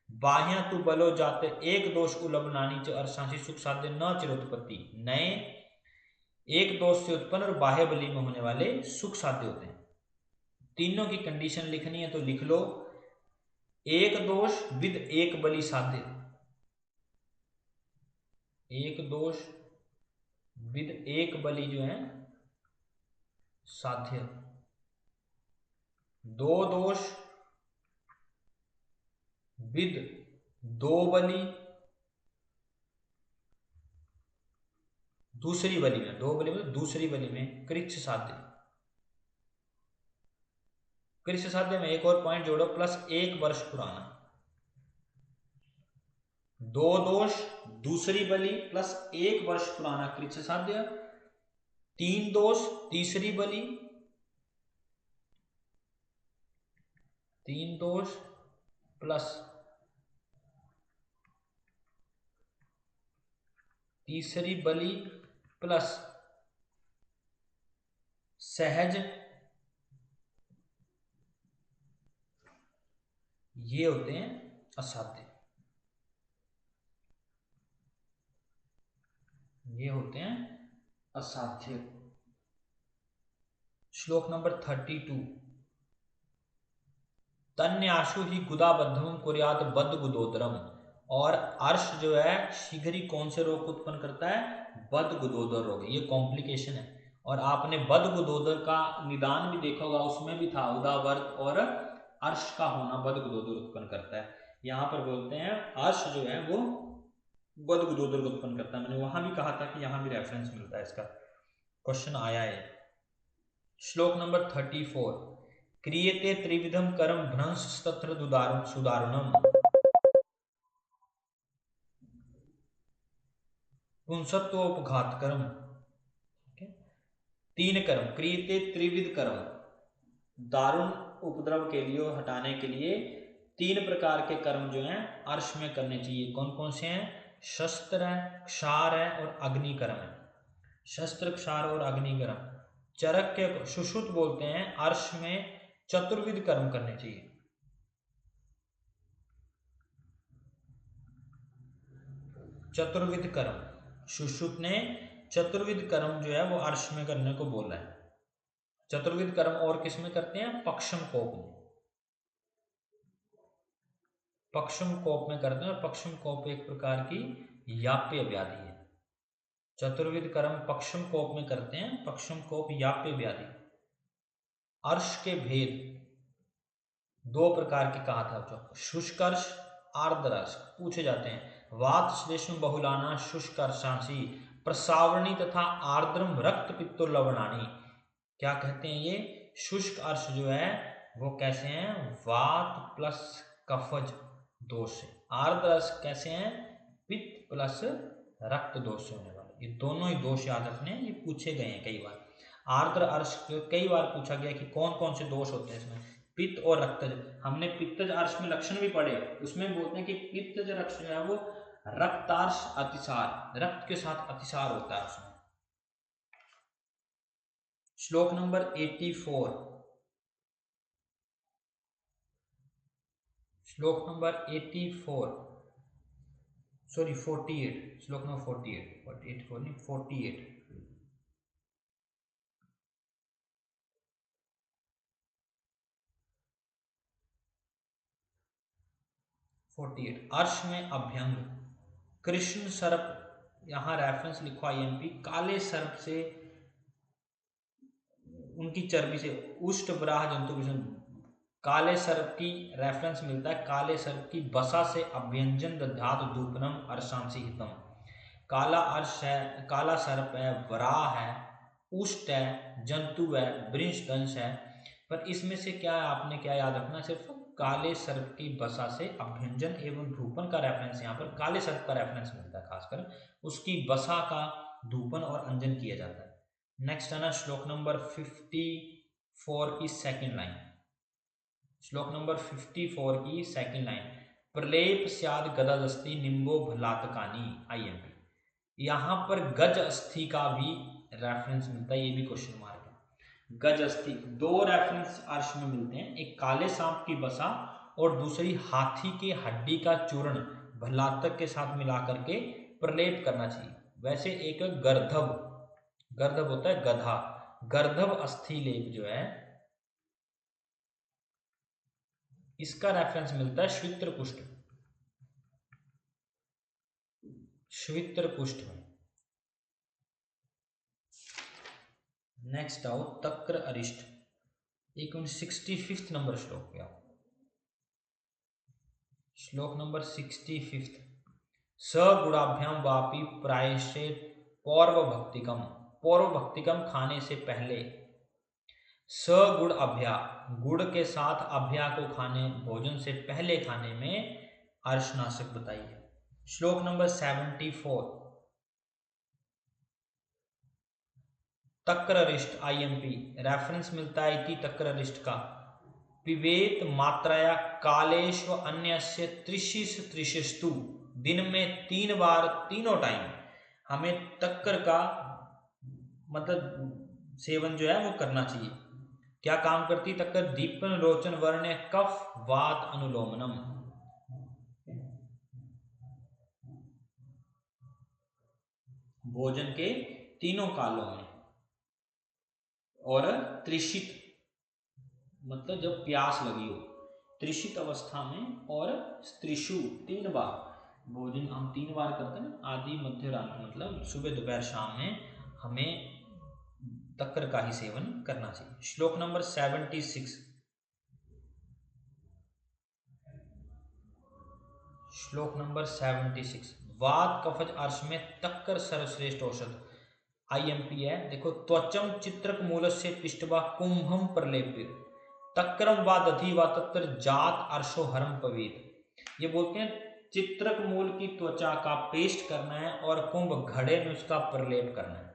A: बाह्या तु बलो जाते एक दोष उलबनानी च अर्शांसी सुख साध्य न चिरोत्पत्ति, नए एक दोष से उत्पन्न और बाह्य बलि में होने वाले सुख साध्य होते हैं। तीनों की कंडीशन लिखनी है तो लिख लो, एक दोष विद एक बलि साध्य, एक दोष विद एक बलि जो है साध्य, दो दोष विद दो बलि, दूसरी बलि में, दो बलि में दूसरी बलि में कृच्छ साध्य। कृच्छ साध्य में एक और पॉइंट जोड़ो, प्लस एक वर्ष पुराना। दो दोष दूसरी बलि प्लस एक वर्ष पुराना कृच्छ साध्य, तीन दोष तीसरी बलि, तीन दोष प्लस तीसरी बलि प्लस सहज, ये होते हैं असाध्य, ये होते हैं असाध्य। श्लोक नंबर 32, तन्याशु ही गुदाबद्धम कुर्यात बद्ध गुदोदरम, और अर्श जो है शीघ्र ही कौन से रोग को उत्पन्न करता है, बद्ध गुदोदर रोग। ये कॉम्प्लिकेशन है, और आपने बद्ध गुदोदर का निदान भी देखा होगा, उसमें भी था उदावर्त और अर्श का होना बद्ध गुदोदर उत्पन्न करता है। यहाँ पर बोलते हैं अर्श जो है वो बद्ध गुदोदर को उत्पन्न करता है। मैंने वहां भी कहा था कि यहाँ भी रेफरेंस मिलता है, इसका क्वेश्चन आया है। श्लोक नंबर 34, क्रियते त्रिविधम कर्म भ्रंश तत्र सुदारुणम, पुंसत्वोपघात कर्म। तीन कर्म, क्रियते त्रिविध कर्म, दारुण उपद्रव के लिए हटाने के लिए तीन प्रकार के कर्म जो हैं अर्श में करने चाहिए। कौन कौन से हैं, शस्त्र है, क्षार है और अग्नि कर्म है। शस्त्र, क्षार और अग्नि कर्म। चरक के सुश्रुत बोलते हैं अर्श में चतुर्विध कर्म करने चाहिए। चतुर्विध कर्म, सुश्रुत ने चतुर्विध कर्म जो है वो अर्श में करने को बोला है। चतुर्विध कर्म और किस में करते हैं, पक्षम कोप में, पक्षम कोप में करते हैं। और पक्षम कोप एक प्रकार की याप्य व्याधि है। चतुर्विध कर्म पक्षम कोप में करते हैं, पक्षम कोप याप्य व्याधि। अर्श के भेद दो प्रकार के कहा था बच्चों, शुष्कर्ष, आर्द्रर्ष पूछे जाते हैं। वात श्लेष्म बहुलाना शुष्कर्षांसी, प्रसावरणी तथा आर्द्रम रक्त पित्तो लवणानी। क्या कहते हैं ये, शुष्क अर्श जो है वो कैसे हैं, वात प्लस कफज दोष से। आर्द्र अर्श कैसे हैं, पित्त प्लस रक्त दोष से होने वाले। ये दोनों ही दोष याद रखने हैं, ये पूछे गए हैं कई बार। आर्द्र अर्श कई बार पूछा गया कि कौन कौन से दोष होते हैं इसमें, पित्त और रक्तज। हमने पित्तज अर्श में लक्षण भी पढ़े, उसमें बोलते हैं कि पित्तज अर्श जो है वो रक्तार्श अतिसार, रक्त के साथ अतिसार होता है उसमें। श्लोक नंबर 84, श्लोक नंबर 84 सॉरी 48, श्लोक नंबर 48 अर्श में अभ्यंग, कृष्ण सर्प, यहां रेफरेंस लिखो IMP, काले सर्प से, उनकी चर्बी से, उष्ट बराह जंतु विषण, काले सर्प की रेफरेंस मिलता है, काले सर्प की बसा से अभ्यंजन दधात धूपनम अर्शांसी हितम। काला अर्श है, काला सर्प है, वराह है, उष्ट है, जंतु है, वृंश दंश है। पर इसमें से क्या है, आपने क्या याद रखना, सिर्फ काले सर्प की बसा से अभ्यंजन एवं धूपन का रेफरेंस, यहाँ पर काले सर्प का रेफरेंस मिलता है, खासकर उसकी बसा का धूपन और अंजन किया जाता है। नेक्स्ट है ना श्लोक नंबर 54 की सेकंड लाइन, श्लोक नंबर 54 की सेकंड लाइन, प्रलेप स्याद गदादस्ति निम्बो भलातकानी IMP। यहाँ पर गज अस्थि का भी रेफरेंस मिलता है, ये भी क्वेश्चन मार्क है। गज अस्थि, दो रेफरेंस अर्श में मिलते हैं, एक काले सांप की बसा और दूसरी हाथी के हड्डी का चूर्ण भलातक के साथ मिला करके प्रलेप करना चाहिए। वैसे एक गर्धव, गर्धव होता है गधा, गर्धव अस्थि लेप जो है इसका रेफरेंस मिलता है श्वित्र कुष्ठ, श्वित्र कुष्ठ में। नेक्स्ट आओ तक्र अरिष्ट, 65 नंबर श्लोक पे आओ, श्लोक नंबर 65, सगुणाभ्याम वापी प्रायश्चित पौर्व भक्तिकम, पौर्व भक्तिकम खाने से पहले, सगुण अभ्या, गुड़ के साथ अभ्या को खाने, भोजन से पहले खाने में अर्शनाशक बताई है। श्लोक नंबर 74, तक्ररिष्ट IMP, रेफरेंस मिलता है इति तक्ररिष्ट का, पिबेत मात्राया कालेश्व अन्यस्य त्रिशिष त्रिशिस्तु, दिन में 3 बार, तीनों टाइम हमें तक्कर का मतलब सेवन जो है वो करना चाहिए। क्या काम करती तक्कर? दीपन रोचन वर्ण कफ वात अनुलोमनम, भोजन के तीनों कालों में, और त्रिशित मतलब जब प्यास लगी हो, त्रिशित अवस्था में, और त्रिशु 3 बार, भोजन हम 3 बार करते हैं, आदि मध्य रात, मतलब सुबह दोपहर शाम में हमें तक्कर का ही सेवन करना चाहिए। श्लोक नंबर 76, श्लोक नंबर 76, वात कफज अर्श में तक्कर सर्वश्रेष्ठ औषध IMP है। देखो, त्वचम चित्रक मूलस्य पिष्टवा कुंभम प्रलेपित तक्रम व दधि व तत्र जात अर्शो हरम पवीत। ये बोलते हैं चित्रक मूल की त्वचा का पेस्ट करना है और कुंभ घड़े में उसका प्रलेप करना है,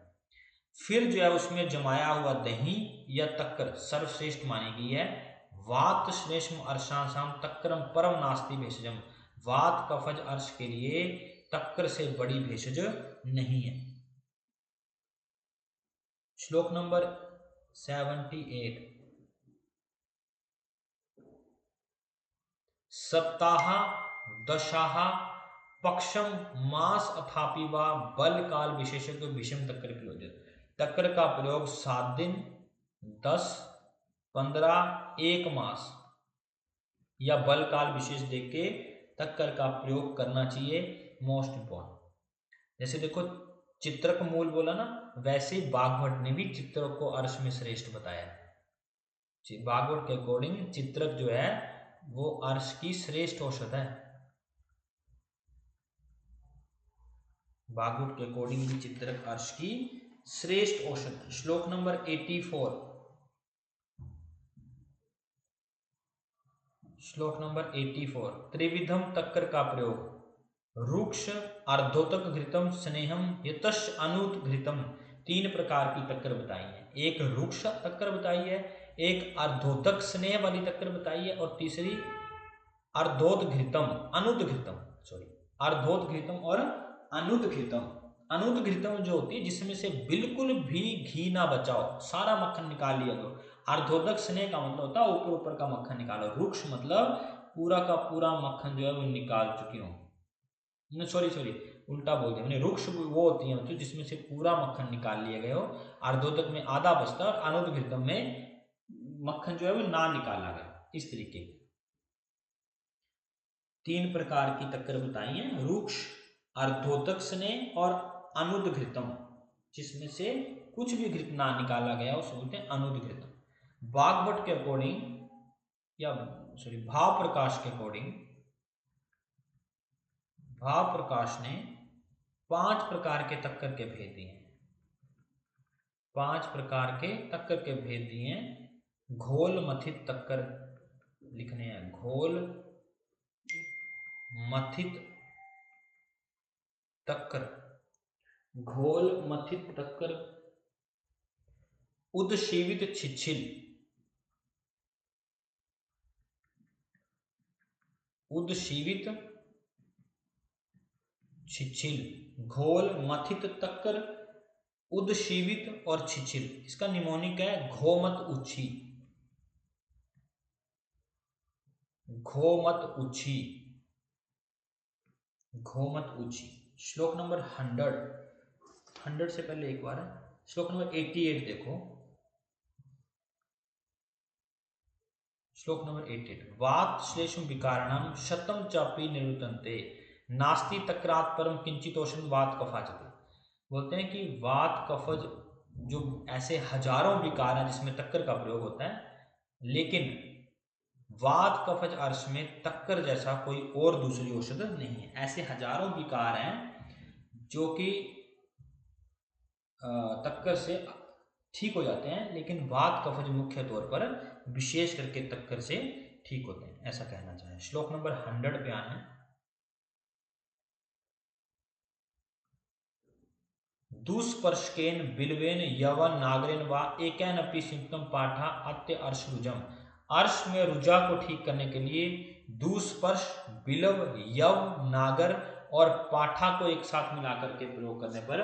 A: फिर जो है उसमें जमाया हुआ दही या तक्कर सर्वश्रेष्ठ मानी गई है। वात श्रेष्ठ अर्शांसाम तक्रम परम नास्ति भेषजम, वात कफज अर्श के लिए तक्कर से बड़ी भेषज नहीं है। श्लोक नंबर 78, सप्ताह दशाह पक्षम मास अथापि व बल काल विशेषज्ञ विषम तक्कर प्रयोजन, तक्कर का प्रयोग 7 दिन, 10, 15, 1 मास या बल काल विशेष देख के तक्कर का प्रयोग करना चाहिए, मोस्ट इंपॉर्टेंट। जैसे देखो चित्रक मूल बोला ना, वैसे बागभट ने भी चित्रक को अर्श में श्रेष्ठ बताया। बागभट के अकॉर्डिंग चित्रक जो है वो अर्श की श्रेष्ठ औषध है, बागभट के अकॉर्डिंग भी चित्रक अर्श की श्रेष्ठ औषध। श्लोक नंबर 84, श्लोक नंबर 84, त्रिविधम तक्कर का प्रयोग, रुक्ष अर्धोतक घृतम स्नेहम यतश अनुत घृतम, 3 प्रकार की तक्कर बताई है। एक रुक्ष तक्कर बताई है, एक अर्धोतक स्नेह वाली तक्कर बताई है, और तीसरी अर्धोत घृतम अनुत घृतम, सॉरी अर्धोत घृतम और अनुत घृतम। अनुत घृतम जो होती है जिसमें से बिल्कुल भी घी ना बचाओ, सारा मक्खन निकाल लिया दो। अर्धोदक स्नेह का मतलब होता है ऊपर ऊपर का मक्खन निकालो, रुक्ष मतलब पूरा का पूरा मक्खन जो है वो निकाल चुकी हो, सॉरी उल्टा बोल दिया मैंने, रुक्ष वो होती है मतलब जिसमें से पूरा मक्खन निकाल लिया गया हो, अर्धोदक में आधा बचता है, और अनुत घृतम में मक्खन जो है वो ना निकाला गया। इस तरीके 3 प्रकार की तक्कर बताई है, रुक्ष अर्धोतक स्नेह और अनुद घृतम, जिसमें से कुछ भी घृत ना निकाला गया उसे बोलते हैं अनुद घृतम। बागभट के अकॉर्डिंग या सॉरी भाव प्रकाश के अकॉर्डिंग, भाव प्रकाश ने 5 प्रकार के तक्कर के भेद दिए हैं, 5 प्रकार के तक्कर के भेद दिए हैं। घोल मथित तक्कर, लिखने हैं घोल मथित तक्कर, घोल मथित तक्कर, उद्शीवित छिछिल, उद्शीवित छिछिल, घोल मथित तक्कर, उद्शीवित और छिछिल। इसका निमोनिक है घोमत उच्छी, घोमत उच्छी, घोमत उच्छी। श्लोक नंबर 100 से पहले एक बार श्लोक नंबर 88 देखो। श्लोक नंबर 88, वात श्लेषम विकारणम शतम चापी निरुतन्ते नास्ति तक्रात परम किंचितोषण वात कफाचते। बोलते हैं कि वात कफज जो ऐसे हजारों विकार हैं जिसमें तक्कर का प्रयोग होता है, लेकिन वात कफज अर्श में तक्कर जैसा कोई और दूसरी औषध नहीं है। ऐसे हजारों विकार हैं जो कि तक्कर से ठीक हो जाते हैं, लेकिन वात कफज मुख्य तौर पर विशेष करके तक्कर से ठीक होते हैं, ऐसा कहना चाहे। श्लोक नंबर 100 पे आना है। दुष्पर्शकेन बिल्वेन यवन नागरेन व एकैन अपि सिम्पटम पाठा अत्य अर्श रुजम। अर्श में रुजा को ठीक करने के लिए दुष्पर्श, बिलव, यव, नागर और पाठा को एक साथ मिलाकर के प्रयोग करने पर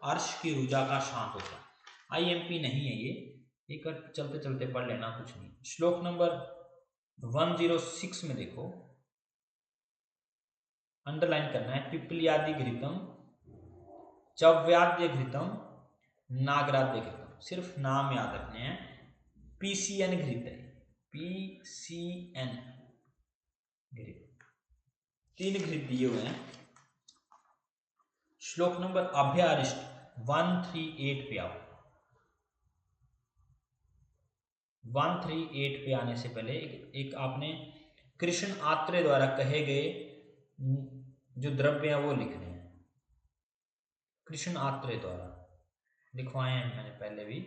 A: अर्श की रुजा का शांत होता है। आईएमपी नहीं है ये, एक चलते चलते पढ़ लेना, कुछ नहीं। श्लोक नंबर 106 में देखो, अंडरलाइन करना है। पिपलियादि घृतम, चव्याद्य घृतम, नागराद्य घृतम। सिर्फ नाम याद रखने हैं। पीसीएन घृत है, पीसीएन घृत, 3 घृत दिए हुए हैं। श्लोक नंबर अभ्यारिष्ट 138 पे आओ। 138 पे आने से पहले एक आपने कृष्ण आत्रेय द्वारा कहे गए जो द्रव्य है वो लिखने हैं। कृष्ण आत्रेय द्वारा लिखवाए हैं मैंने पहले भी।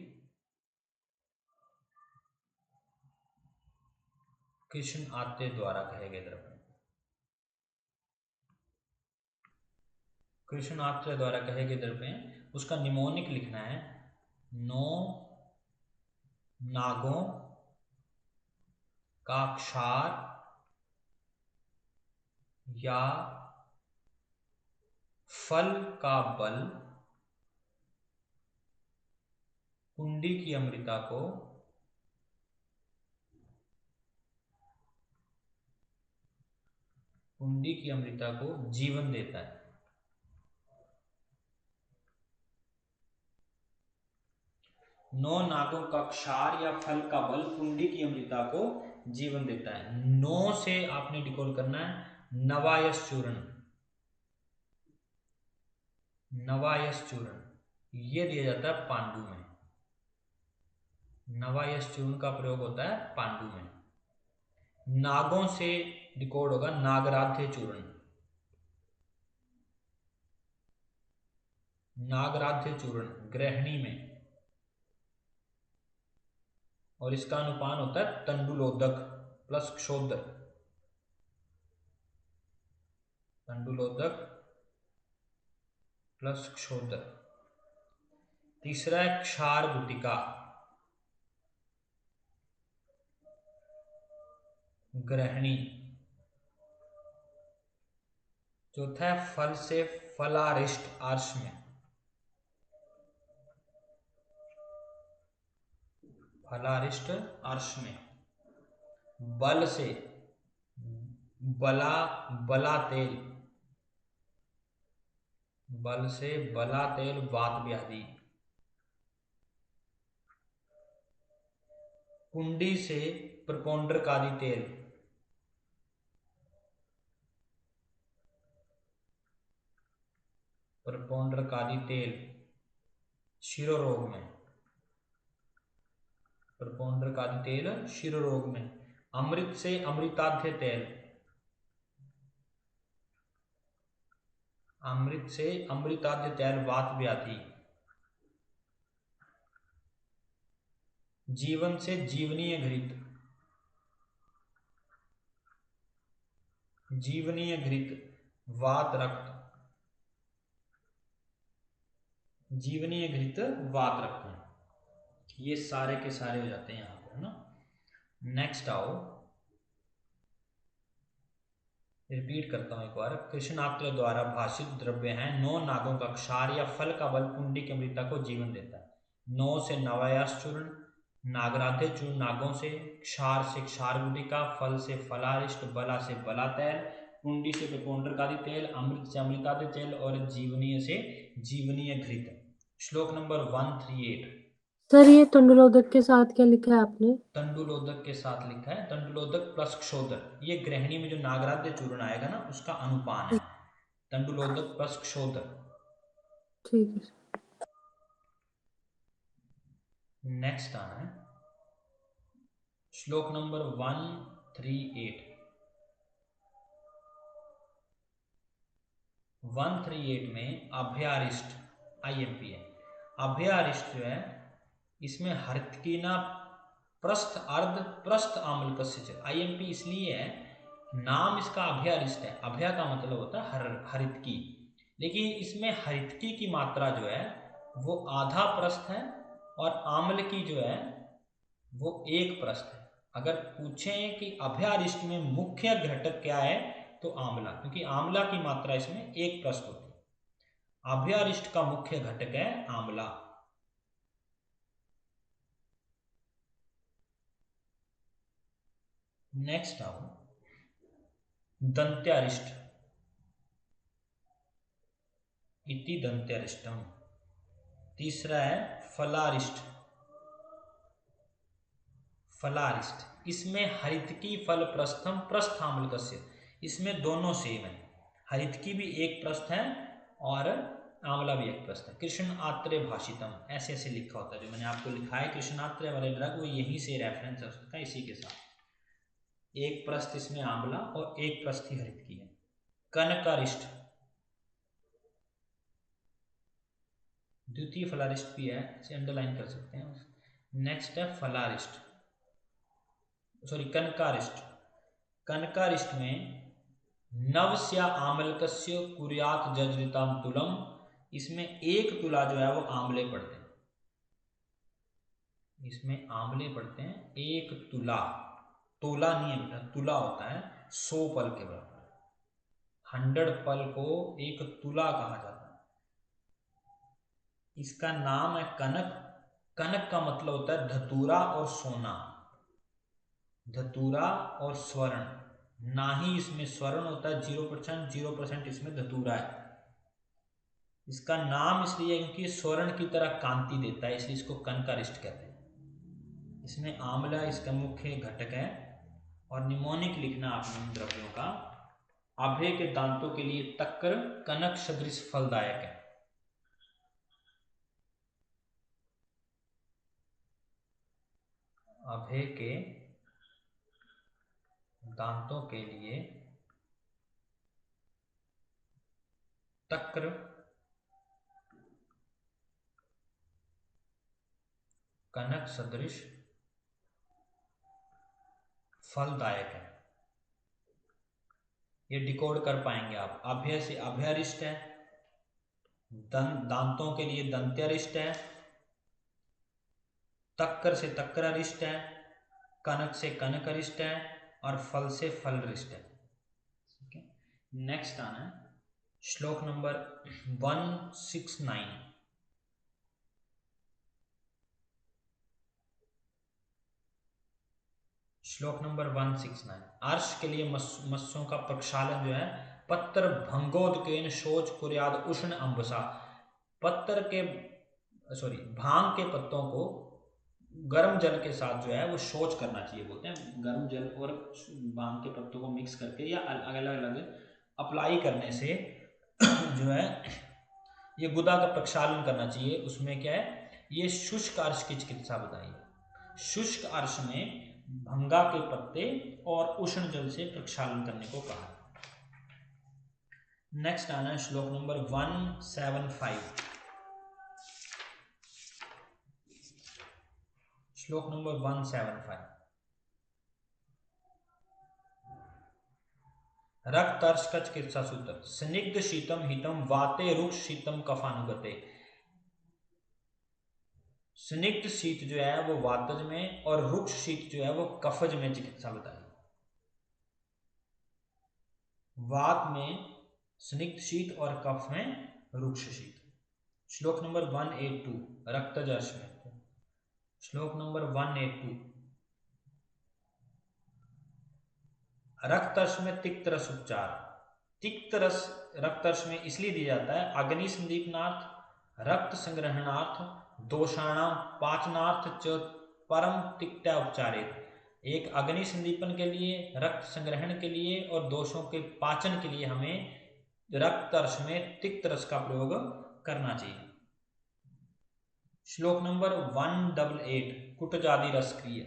A: कृष्ण आत्रेय द्वारा कहे गए द्रव्य, कृष्ण आत्रेय द्वारा कहे गए द्रव्य हैं, उसका निमोनिक लिखना है 9 नागों का क्षार या फल का बल कुंडी की अमृता को जीवन देता है। 9 नागों का क्षार या फल का बल कुंडी की अमृता को जीवन देता है। 9 से आपने डिकोड करना है नवायस चूर्ण, नवायस चूर्ण ये दिया जाता है पांडु में। नवायस चूर्ण का प्रयोग होता है पांडु में। नागों से डिकोड होगा नागराध्य चूर्ण, नागराध्य चूर्ण गृहिणी में, और इसका अनुपान होता है तंडुलोदक प्लस क्षोद्र, तंडुलोदक प्लस क्षोद्र। तीसरा है क्षार गुटिका गृहिणी। चौथा है फल से फलारिष्ट अर्श में, फलारिष्ट अर्श में। बल से बला तेल, बल से बला तेल वात व्याधि। कुंडी से प्रपोंड्रकादि तेल, प्रपोंड्रकादि तेल शिरोरोग में, प्रपोंड्रकादि तेल शिरोरोग में। अमृत से अमृताध्य तेल, अमृत से अमृताध्य तेल वात व्याधि। जीवन से जीवनीय घृत, जीवनीय घृत वात रक्त, जीवनीय घृत वात रक्त, ये सारे के सारे हो जाते हैं यहाँ पर, है ना। नेक्स्ट आओ, रिपीट करता हूं एक बार। कृष्णात्र द्वारा भाषित द्रव्य हैं 9 नागों का क्षार या फल का बल पुंडी की अमृता को जीवन देता है। 9 से नवायास चूर्ण, नागराध्य चूर्ण नागों से, क्षार से क्षार गुटिका, फल से फलारिष्ट, बला से बला तेल, पुंडी से प्रकोंड्रकादि तेल, अमृत से अमृतादि तेल और जीवनीय से जीवनीय घृत। श्लोक नंबर 138।
C: सर ये तंडुलोदक के साथ क्या लिखा है आपने?
A: तंडुलोदक के साथ लिखा है, तंडुलोदक प्लस क्षोदर, ये गृहिणी में जो नागराध्य चूर्ण आएगा ना उसका अनुपान है, तंडुलोदक प्लस क्षोदर।
C: ठीक है।
A: नेक्स्ट आना है श्लोक नंबर 138। 138 में अभयारिष्ट IMP है। अभयारिष्ट जो है इसमें हरितकीना प्रस्थ अर्ध प्रस्थ आम्ल कस्य IMP इसलिए है, नाम इसका अभयारिष्ट है, अभया का मतलब होता है हरितकी, लेकिन इसमें हरितकी की मात्रा जो है वो आधा प्रस्थ है और आम्ल की जो है वो 1 प्रस्थ है। अगर पूछें कि अभयारिष्ट में मुख्य घटक क्या है तो आंवला, क्योंकि आंवला की मात्रा इसमें 1 प्रस्थ होती है। अभयारिष्ट का मुख्य घटक है आंवला। नेक्स्ट आओ, दंत्यारिष्ट इति दंत्यारिष्टम। तीसरा है फलारिष्ट, फलारिष्ट इसमें हरितकी फल प्रस्थम प्रस्थ आम्ल कस्य, इसमें दोनों सेम है, हरितकी भी 1 प्रस्थ है और आंवला भी 1 प्रस्थ है। कृष्ण आत्रे भाषितम ऐसे ऐसे लिखा होता है, जो मैंने आपको लिखा है कृष्ण आत्रे वाले ड्रग वो यहीं से रेफरेंस हो सकता है, इसी के साथ 1 प्रस्थ इसमें आंवला और 1 प्रस्थ ही हरितकी है। कनकारिष्ट द्वितीय फलारिष्ट भी है, इसे अंडरलाइन कर सकते हैं। नेक्स्ट है फलारिष्ट, सॉरी कनकारिष्ट। कनकारिष्ट में नवस्या आमलकस्य कुर्यात जजरिताम तुलम, इसमें 1 तुला जो है वो आंवले पड़ते हैं, इसमें आंवले पड़ते हैं 1 तुला, तोला नहीं है बेटा, तुला होता है 100 पल के बराबर, 100 पल को 1 तुला कहा जाता है। इसका नाम है कनक। कनक का मतलब होता है धतूरा और सोना, धतूरा और स्वर्ण, ना ही इसमें स्वर्ण होता है 0%, 0% इसमें धतूरा है। इसका नाम इसलिए क्योंकि स्वर्ण की तरह कांति देता है, इसलिए इसको कनकारिष्ट कहते हैं। इसमें आंवला इसका मुख्य घटक है। और निमोनिक लिखना आपने इन द्रव्यों का। अभय के दांतों के लिए तक्कर कनक सदृश फलदायक है। अभय के दांतों के लिए तक्र कनक सदृश फलदायक है। ये डिकोड कर पाएंगे आप। अभय से अभयारिष्ट है, दांतों के लिए दंत्यारिष्ट है, तक्कर से तक्करारिष्ट है, कनक से कनकरिष्ट है और फल से फलरिष्ट है। ठीक है, नेक्स्ट आना है श्लोक नंबर 169। श्लोक नंबर 169। अर्श के लिए मत्स्यों का प्रक्षालन जो है पत्तर भंगोदकेन शोच कुर्याद उष्ण अंबसा, पत्तर के भांग के पत्तों को गर्म जल के साथ जो है वो शोच करना चाहिए, बोलते हैं गर्म जल और भांग के पत्तों को मिक्स करके या अलग अलग अप्लाई करने से जो है ये गुदा का प्रक्षालन करना चाहिए। उसमें क्या है, ये शुष्क अर्श की चिकित्सा बताई। शुष्क अर्श में भंगा के पत्ते और उष्ण जल से प्रक्षालन करने को कहा। नेक्स्ट आना है श्लोक नंबर 175। श्लोक नंबर 175। रक्तर्ष का चिकित्सा सूत्र, स्निग्ध शीतम हितम वाते रुक्ष शीतम कफानुगते। स्निग्ध शीत जो है वो वातज में और रुक्ष शीत जो है वो कफज में चिकित्सा बताई। वात में स्निग्ध शीत और कफ में रुक्ष शीत। श्लोक नंबर 182 रक्तजर्ष में। श्लोक नंबर 182 रक्तर्ष में तिक्त रस उपचार। तिक्त रस रक्तर्ष में इसलिए दिया जाता है अग्नि संदीपनार्थ, रक्त संग्रहणार्थ, दोषाणाम पाचनार्थ च परम तिक्ता उपचारे। एक अग्नि संदीपन के लिए, रक्त संग्रहण के लिए और दोषों के पाचन के लिए हमें रक्तर्ष में तिक्त रस का प्रयोग करना चाहिए। श्लोक नंबर 188 कुटजादि रसक्रिय।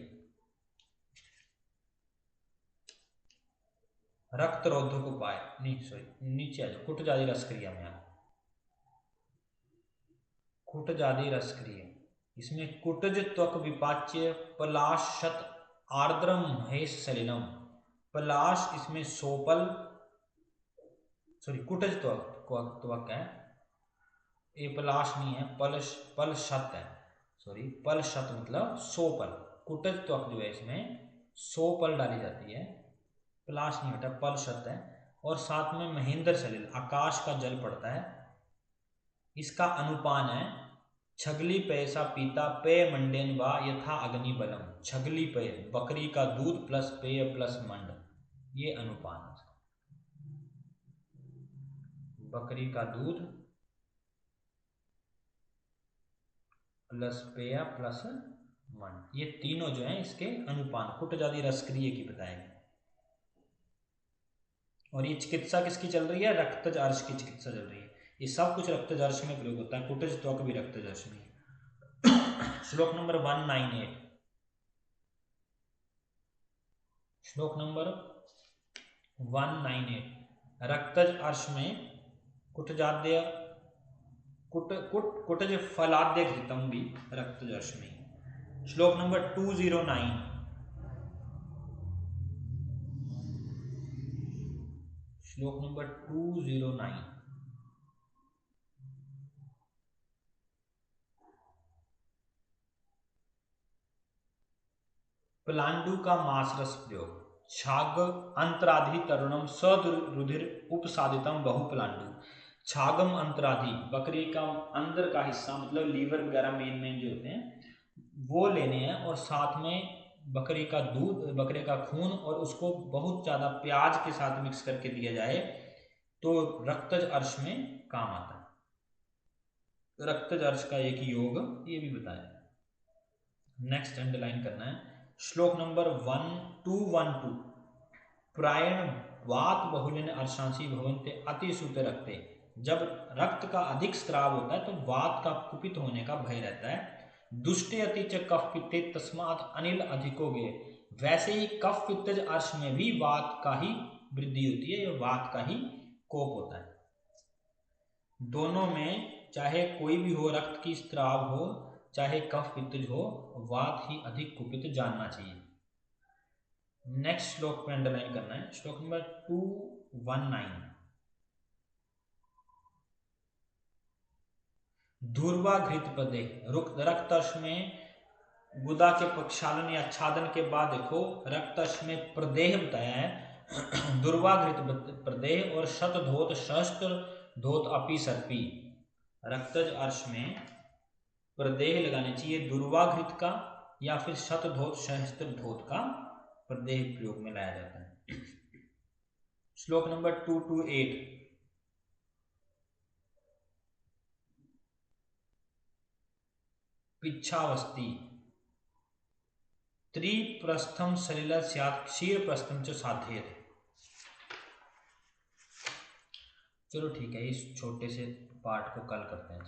A: रक्त रोधक उपाय, नीचे आ जाओ, कुटजादि रसक्रिया में आओ। कुटजादि रसक्रिय, इसमें कुटज त्वक विपाच्य पलाश शत आर्द्रम महेश सलिलम। पलाश इसमें सोपल, कुटज त्वक है, ये पलाश नहीं है, पल शत है, पल शत मतलब सोपल। कुटज त्वक जो है इसमें सोपल डाली जाती है, पलाश नहीं होता, पल शत है। और साथ में महेंद्र सलिल आकाश का जल पड़ता है। इसका अनुपान है छगली पैसा पीता पेय मंडेन वा यथा अग्नि बलम। छगली पेय बकरी का दूध प्लस पेय प्लस मंड, ये अनुपान है। बकरी का दूध प्लस पेय प्लस मंड, ये तीनों जो है इसके अनुपान कुटजादि रसक्रिय की बताएंगे। और ये चिकित्सा किसकी चल रही है? रक्तज अर्श की चिकित्सा चल रही है। ये सब कुछ रक्तज अर्श में प्रयोग होता है, कुटज त्वक भी रक्तज अर्श में। श्लोक नंबर 198, श्लोक नंबर 198 रक्तज अर्श में कुटजाद्य कुटज फलाद्य घृतम भी रक्तज अर्श में। श्लोक नंबर 209 श्लोक नंबर 209 पलांडु का मांस रस प्रयोग। छाग अंतराधि तरुणम सरुधिर उपसादितम बहु पलांडु। छागम अंतराधि बकरी का अंदर का हिस्सा, मतलब लीवर वगैरह मेन जो होते हैं वो लेने हैं, और साथ में बकरी का दूध, बकरे का खून, और उसको बहुत ज़्यादा प्याज के साथ मिक्स करके दिया जाए तो रक्तज अर्श में काम आता है। रक्तज अर्श का एक योग ये भी बताया। नेक्स्ट अंडरलाइन करना है। श्लोक नंबर 1212 प्रायण वात बहुलिन अर्शांसी भवन्ते अति सूते रक्ते। जब रक्त का अधिक स्राव होता है तो वात का कुपित होने का भय रहता है। दुष्टे अति च कफ पित्ते तस्मात् अनिल अधिकोगे। वैसे ही कफ पित्तज अर्श में भी वात का ही वृद्धि होती है, वात का ही कोप होता है। दोनों में चाहे कोई भी हो, रक्त की स्राव हो चाहे कफ पित्तज हो, वात ही अधिक कुपित जानना चाहिए। नेक्स्ट श्लोक पे अंडरलाइन करना है। श्लोक नंबर 219 धूर्वा घृत पदे। रक्तर्ष में गुदा के प्रक्षालन या आच्छादन के बाद देखो रक्तर्ष में प्रदेह बताया है। दुर्वा घृत प्रदेह और शतधोत शस्त्र धोत अपी सर्पी। रक्तज अर्श में प्रदेह लगाने चाहिए दुर्वा घृत का या फिर शतधोत शस्त्र धोत का प्रदेह प्रयोग में लाया जाता है। श्लोक नंबर 228 पिच्छावस्ती त्रिप्रस्थम सलिल स्यात् क्षीर प्रस्थम च साध्येत। चलो ठीक है, इस छोटे से पार्ट को कल करते हैं।